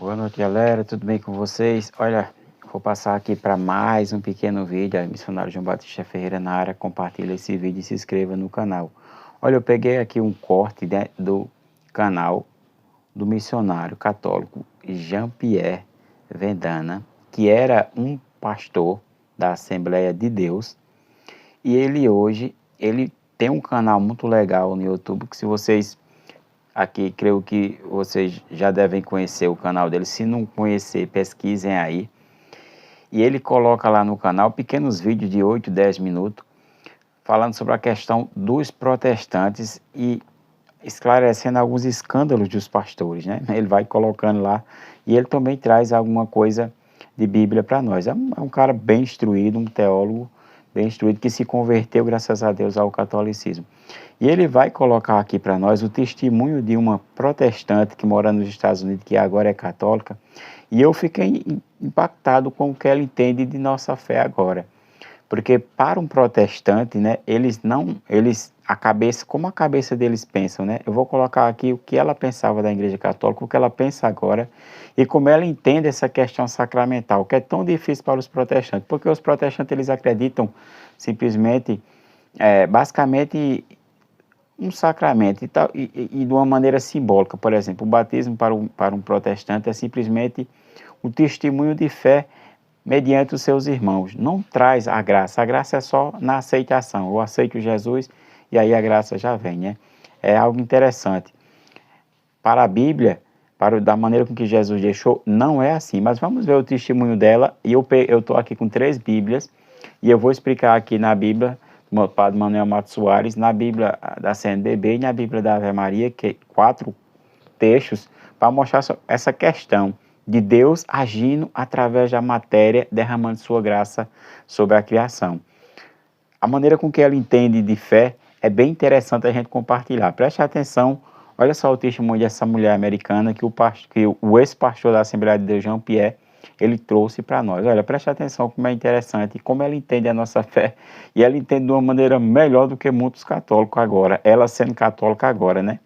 Boa noite, galera. Tudo bem com vocês? Olha, vou passar aqui para mais um pequeno vídeo. Missionário João Batista Ferreira na área. Compartilha esse vídeo e se inscreva no canal. Olha, eu peguei aqui um corte, né, do canal do missionário católico Jean-Pierre Vendana, que era um pastor da Assembleia de Deus. E ele tem um canal muito legal no YouTube, que se vocês aqui, creio que vocês já devem conhecer o canal dele. Se não conhecer, pesquisem aí. E ele coloca lá no canal pequenos vídeos de 8, 10 minutos, falando sobre a questão dos protestantes e esclarecendo alguns escândalos dos pastores, né? Ele vai colocando lá e ele também traz alguma coisa de Bíblia para nós. É um cara bem instruído, um teólogo bem instruído, que se converteu, graças a Deus, ao catolicismo. E ele vai colocar aqui para nós o testemunho de uma protestante que mora nos Estados Unidos, que agora é católica, e eu fiquei impactado com o que ela entende de nossa fé agora. Porque para um protestante, né, como a cabeça deles pensam, né? Eu vou colocar aqui o que ela pensava da Igreja Católica, o que ela pensa agora e como ela entende essa questão sacramental, que é tão difícil para os protestantes, porque os protestantes eles acreditam simplesmente, basicamente, um sacramento e de uma maneira simbólica. Por exemplo, o batismo para um protestante é simplesmente um testemunho de fé mediante os seus irmãos. Não traz a graça é só na aceitação. Eu aceito Jesus e aí a graça já vem, né? É algo interessante. Para a Bíblia, da maneira com que Jesus deixou, não é assim. Mas vamos ver o testemunho dela. E eu estou aqui com 3 Bíblias e eu vou explicar aqui na Bíblia do meu padre Manuel Matos Soares, na Bíblia da CNBB e na Bíblia da Ave Maria, que 4 textos, para mostrar essa questão de Deus agindo através da matéria, derramando sua graça sobre a criação. A maneira com que ela entende de fé é bem interessante a gente compartilhar. Preste atenção, olha só o testemunho dessa mulher americana que o ex-pastor da Assembleia de Deus, Jean-Pierre, ele trouxe para nós. Olha, preste atenção como é interessante, como ela entende a nossa fé, e ela entende de uma maneira melhor do que muitos católicos agora, ela sendo católica agora, né?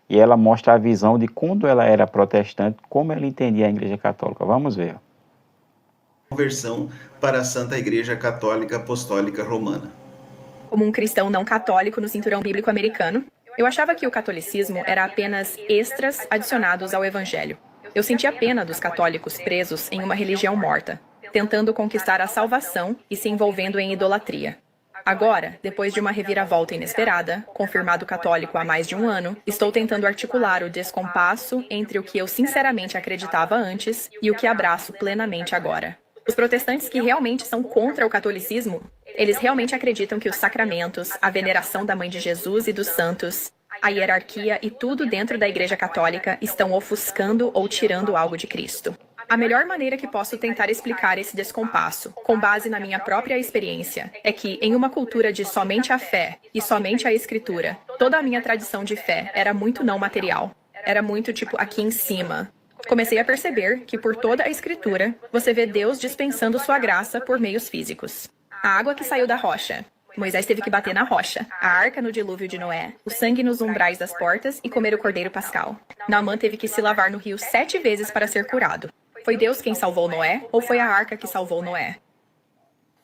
E ela mostra a visão de quando ela era protestante, como ela entendia a Igreja Católica. Vamos ver. Conversão para a Santa Igreja Católica Apostólica Romana. Como um cristão não católico no cinturão bíblico americano, eu achava que o catolicismo era apenas extras adicionados ao evangelho. Eu sentia pena dos católicos presos em uma religião morta, tentando conquistar a salvação e se envolvendo em idolatria. Agora, depois de uma reviravolta inesperada, confirmado católico há mais de um ano, estou tentando articular o descompasso entre o que eu sinceramente acreditava antes e o que abraço plenamente agora. Os protestantes que realmente são contra o catolicismo, eles realmente acreditam que os sacramentos, a veneração da Mãe de Jesus e dos santos, a hierarquia e tudo dentro da Igreja Católica estão ofuscando ou tirando algo de Cristo. A melhor maneira que posso tentar explicar esse descompasso, com base na minha própria experiência, é que, em uma cultura de somente a fé e somente a Escritura, toda a minha tradição de fé era muito não material. Era muito tipo aqui em cima. Comecei a perceber que por toda a Escritura, você vê Deus dispensando sua graça por meios físicos. A água que saiu da rocha. Moisés teve que bater na rocha. A arca no dilúvio de Noé. O sangue nos umbrais das portas e comer o cordeiro pascal. Naamã teve que se lavar no rio 7 vezes para ser curado. Foi Deus quem salvou Noé ou foi a arca que salvou Noé?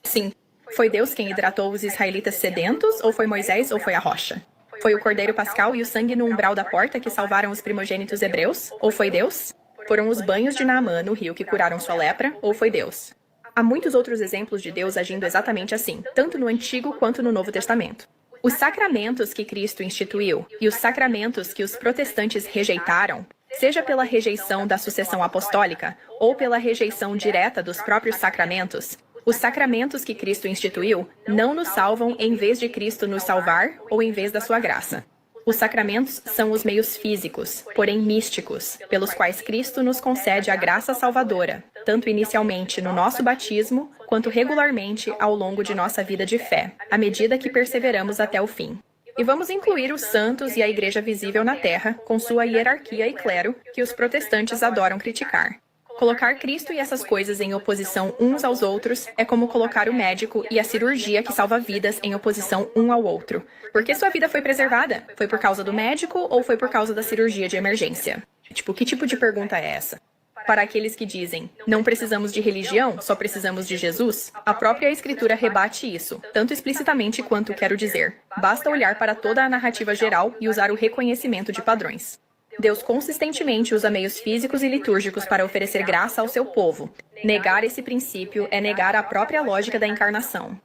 Sim. Foi Deus quem hidratou os israelitas sedentos ou foi Moisés ou foi a rocha? Foi o cordeiro pascal e o sangue no umbral da porta que salvaram os primogênitos hebreus? Ou foi Deus? Foram os banhos de Naamã no rio que curaram sua lepra? Ou foi Deus? Há muitos outros exemplos de Deus agindo exatamente assim, tanto no Antigo quanto no Novo Testamento. Os sacramentos que Cristo instituiu e os sacramentos que os protestantes rejeitaram, seja pela rejeição da sucessão apostólica ou pela rejeição direta dos próprios sacramentos, os sacramentos que Cristo instituiu não nos salvam em vez de Cristo nos salvar ou em vez da sua graça. Os sacramentos são os meios físicos, porém místicos, pelos quais Cristo nos concede a graça salvadora, tanto inicialmente no nosso batismo, quanto regularmente ao longo de nossa vida de fé, à medida que perseveramos até o fim. E vamos incluir os santos e a igreja visível na terra, com sua hierarquia e clero, que os protestantes adoram criticar. Colocar Cristo e essas coisas em oposição uns aos outros é como colocar o médico e a cirurgia que salva vidas em oposição um ao outro. Por que sua vida foi preservada? Foi por causa do médico ou foi por causa da cirurgia de emergência? Que tipo de pergunta é essa? Para aqueles que dizem, não precisamos de religião, só precisamos de Jesus, a própria Escritura rebate isso, tanto explicitamente quanto quero dizer. Basta olhar para toda a narrativa geral e usar o reconhecimento de padrões. Deus consistentemente usa meios físicos e litúrgicos para oferecer graça ao seu povo. Negar esse princípio é negar a própria lógica da encarnação.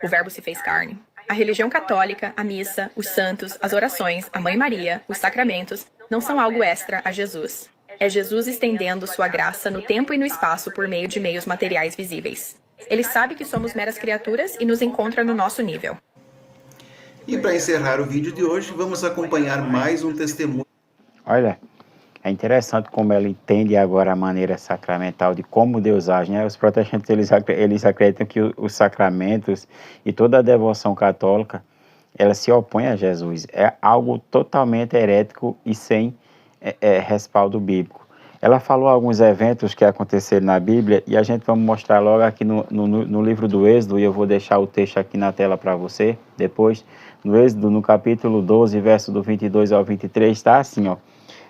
O Verbo se fez carne. A religião católica, a missa, os santos, as orações, a Mãe Maria, os sacramentos, não são algo extra a Jesus. É Jesus estendendo sua graça no tempo e no espaço por meio de meios materiais visíveis. Ele sabe que somos meras criaturas e nos encontra no nosso nível. E para encerrar o vídeo de hoje, vamos acompanhar mais um testemunho. Olha, é interessante como ela entende agora a maneira sacramental de como Deus age, né? Os protestantes, eles acreditam que os sacramentos e toda a devoção católica, ela se opõe a Jesus. É algo totalmente herético e sem respaldo bíblico. Ela falou alguns eventos que aconteceram na Bíblia e a gente vai mostrar logo aqui no livro do Êxodo, e eu vou deixar o texto aqui na tela para você depois. No Êxodo, no capítulo 12, verso do 22 ao 23, está assim, ó.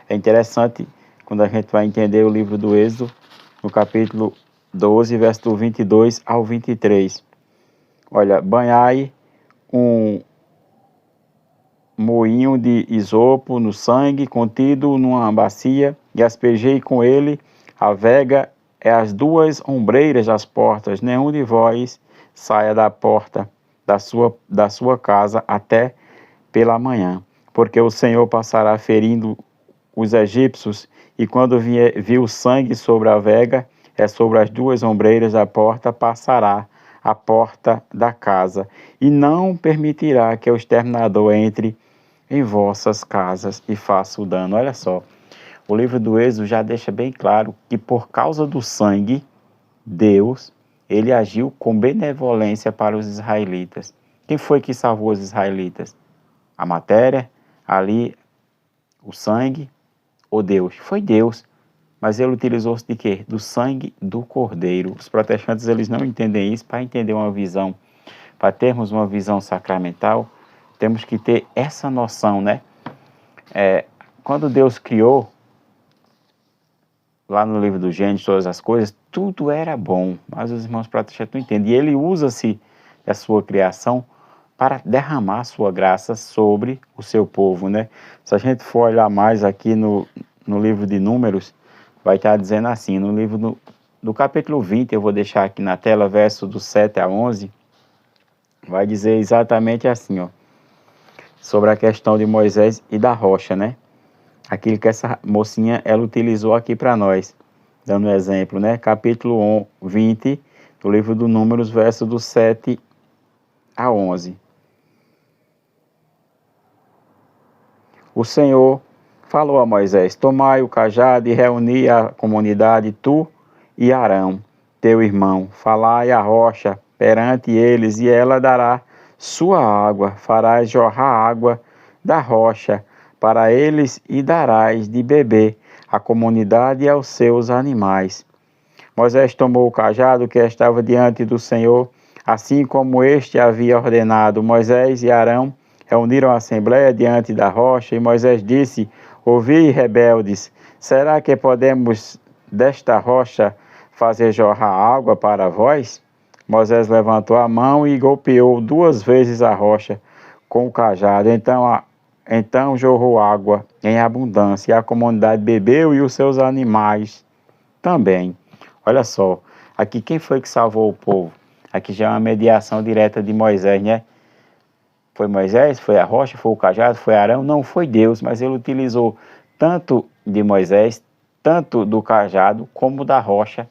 É interessante quando a gente vai entender o livro do Êxodo, no capítulo 12, verso do 22 ao 23. Olha, banhai um moinho de isopo no sangue contido numa bacia, e aspergei com ele a vega e as duas ombreiras das portas. Nenhum de vós saia da porta da sua casa até pela manhã, porque o Senhor passará ferindo os egípcios, e quando viu sangue sobre a vega, sobre as duas ombreiras da porta, passará a porta da casa, e não permitirá que o exterminador entre em vossas casas e faça o dano. Olha só, o livro do Êxodo já deixa bem claro que por causa do sangue, Deus, ele agiu com benevolência para os israelitas. Quem foi que salvou os israelitas? A matéria, ali, o sangue, ou Deus? Foi Deus. Mas ele utilizou-se de quê? Do sangue do Cordeiro. Os protestantes, eles não entendem isso. Para entender uma visão, para termos uma visão sacramental, temos que ter essa noção, né? Quando Deus criou, lá no livro do Gênesis, todas as coisas, tudo era bom, mas os irmãos protestantes não entendem. E ele usa-se da sua criação para derramar sua graça sobre o seu povo, né? Se a gente for olhar mais aqui no livro de Números, vai estar dizendo assim, no livro do capítulo 20, eu vou deixar aqui na tela, verso do 7 a 11, vai dizer exatamente assim, ó, sobre a questão de Moisés e da rocha, né? Aquilo que essa mocinha, ela utilizou aqui para nós, dando um exemplo, né? Capítulo 20, do livro do Números, verso do 7 a 11. O Senhor falou a Moisés: tomai o cajado e reuni a comunidade, tu e Arão, teu irmão. Falai a rocha perante eles, e ela dará sua água. Farás jorrar água da rocha para eles, e darás de beber à comunidade e aos seus animais. Moisés tomou o cajado que estava diante do Senhor, assim como este havia ordenado. Moisés e Arão reuniram a assembleia diante da rocha, e Moisés disse: ouvi, rebeldes, será que podemos desta rocha fazer jorrar água para vós? Moisés levantou a mão e golpeou 2 vezes a rocha com o cajado. Então jorrou água em abundância, e a comunidade bebeu e os seus animais também. Olha só, aqui quem foi que salvou o povo? Aqui já é uma mediação direta de Moisés, né? Foi Moisés, foi a rocha, foi o cajado, foi Arão? Não, foi Deus, mas ele utilizou tanto de Moisés, tanto do cajado, como da rocha,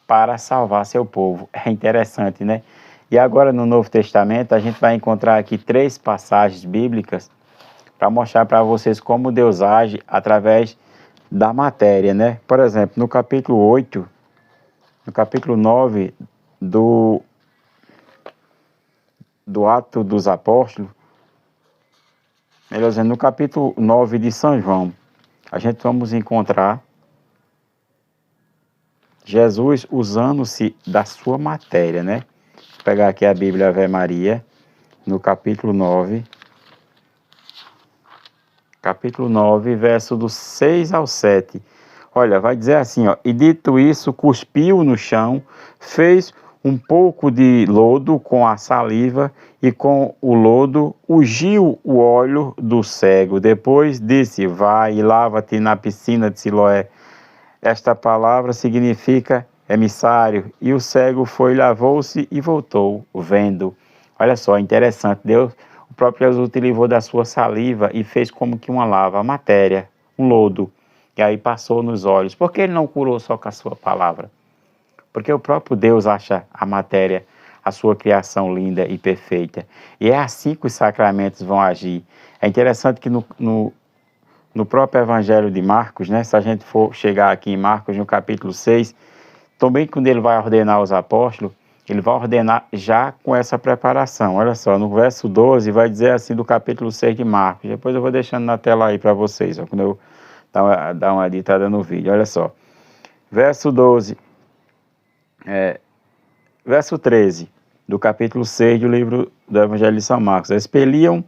para salvar seu povo. É interessante, né? E agora no Novo Testamento a gente vai encontrar aqui 3 passagens bíblicas para mostrar para vocês como Deus age através da matéria, né? Por exemplo, no capítulo 8, no capítulo 9 do Ato dos Apóstolos, melhor dizendo, no capítulo 9 de São João, a gente vamos encontrar Jesus usando-se da sua matéria, né? Vou pegar aqui a Bíblia Ave Maria, no capítulo 9, verso do 6 ao 7. Olha, vai dizer assim, ó, e dito isso, cuspiu no chão, fez um pouco de lodo com a saliva e com o lodo ungiu o óleo do cego. Depois disse, vai e lava-te na piscina de Siloé. Esta palavra significa emissário, e o cego foi, lavou-se e voltou, vendo. Olha só, interessante, Deus, o próprio Jesus utilizou da sua saliva e fez como que uma lava, a matéria, um lodo, e aí passou nos olhos. Por que ele não curou só com a sua palavra? Porque o próprio Deus acha a matéria, a sua criação linda e perfeita. E é assim que os sacramentos vão agir. É interessante que no próprio Evangelho de Marcos, né, se a gente for chegar aqui em Marcos, no capítulo 6, também quando ele vai ordenar os apóstolos, ele vai ordenar já com essa preparação. Olha só, no verso 12 vai dizer assim do capítulo 6 de Marcos. Depois eu vou deixando na tela aí para vocês, ó, quando eu dar uma editada no vídeo. Olha só. Verso 12. Verso 13 do capítulo 6 do livro do Evangelho de São Marcos. Expeliam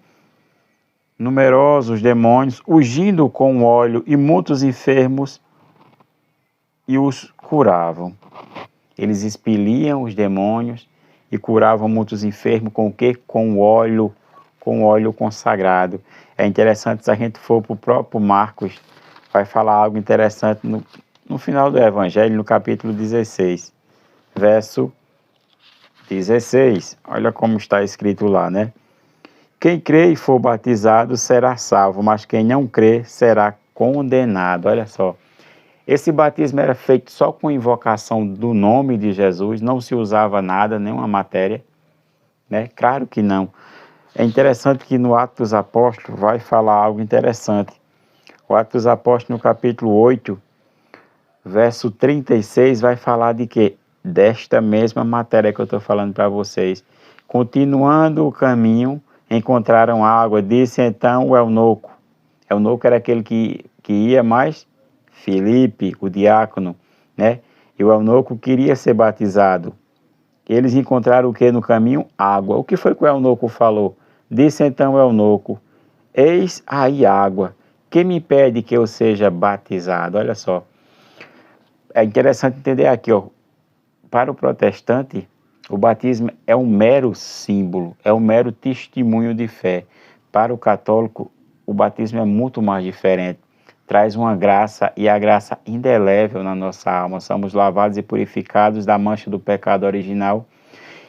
numerosos demônios, ungindo com óleo e muitos enfermos e os curavam. Eles expeliam os demônios e curavam muitos enfermos com o quê? Com óleo consagrado. É interessante, se a gente for para o próprio Marcos, vai falar algo interessante no final do Evangelho, no capítulo 16, verso 16. Olha como está escrito lá, né? Quem crê e for batizado será salvo, mas quem não crê será condenado. Olha só. Esse batismo era feito só com invocação do nome de Jesus, não se usava nada, nenhuma matéria, né? Claro que não. É interessante que no Atos dos Apóstolos vai falar algo interessante. O Atos dos Apóstolos, no capítulo 8, verso 36, vai falar de quê? Desta mesma matéria que eu estou falando para vocês. Continuando o caminho, encontraram água, disse então o eunuco. Eunuco era aquele que ia mais, Filipe, o diácono, né? E o eunuco queria ser batizado. Eles encontraram o que no caminho? Água. O que foi que o eunuco falou? Disse então o eunuco, eis aí água, quem me pede que eu seja batizado? Olha só, é interessante entender aqui, ó, para o protestante, o batismo é um mero símbolo, é um mero testemunho de fé. Para o católico, o batismo é muito mais diferente. Traz uma graça, e a graça indelével na nossa alma. Somos lavados e purificados da mancha do pecado original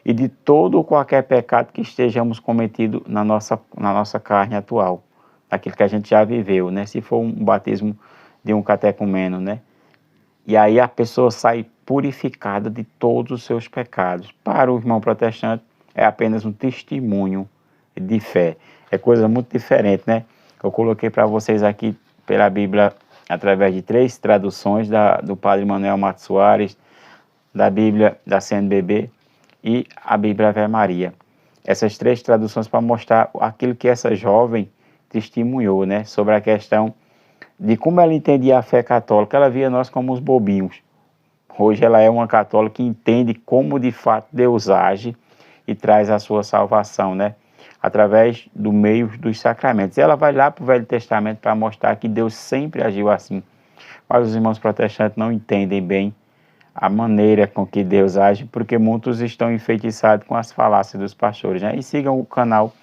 e de todo qualquer pecado que estejamos cometido na nossa carne atual, daquilo que a gente já viveu, né? Se for um batismo de um catecumeno, né? E aí a pessoa sai purificada de todos os seus pecados. Para o irmão protestante, é apenas um testemunho de fé. É coisa muito diferente, né? Eu coloquei para vocês aqui pela Bíblia, através de 3 traduções do Padre Manuel Matos Soares, da Bíblia da CNBB e a Bíblia Ave Maria. Essas 3 traduções para mostrar aquilo que essa jovem testemunhou, né? Sobre a questão de como ela entendia a fé católica. Ela via nós como os bobinhos. Hoje ela é uma católica que entende como de fato Deus age e traz a sua salvação, né? Através do meio dos sacramentos. Ela vai lá para o Velho Testamento para mostrar que Deus sempre agiu assim. Mas os irmãos protestantes não entendem bem a maneira com que Deus age, porque muitos estão enfeitiçados com as falácias dos pastores, né? E sigam o canal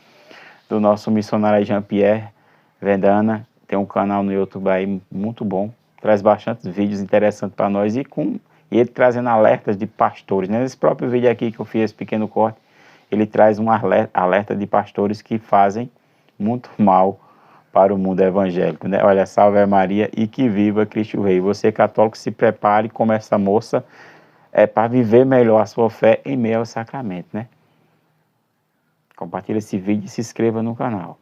do nosso missionário Jean-Pierre Vendana. Tem um canal no YouTube aí muito bom, traz bastante vídeos interessantes para nós, e ele trazendo alertas de pastores, né? Nesse próprio vídeo aqui que eu fiz, esse pequeno corte, ele traz um alerta de pastores que fazem muito mal para o mundo evangélico, né? Olha, salve a Maria e que viva Cristo Rei. Você católico, se prepare como essa moça para viver melhor a sua fé em meio ao sacramento, né? Compartilhe esse vídeo e se inscreva no canal.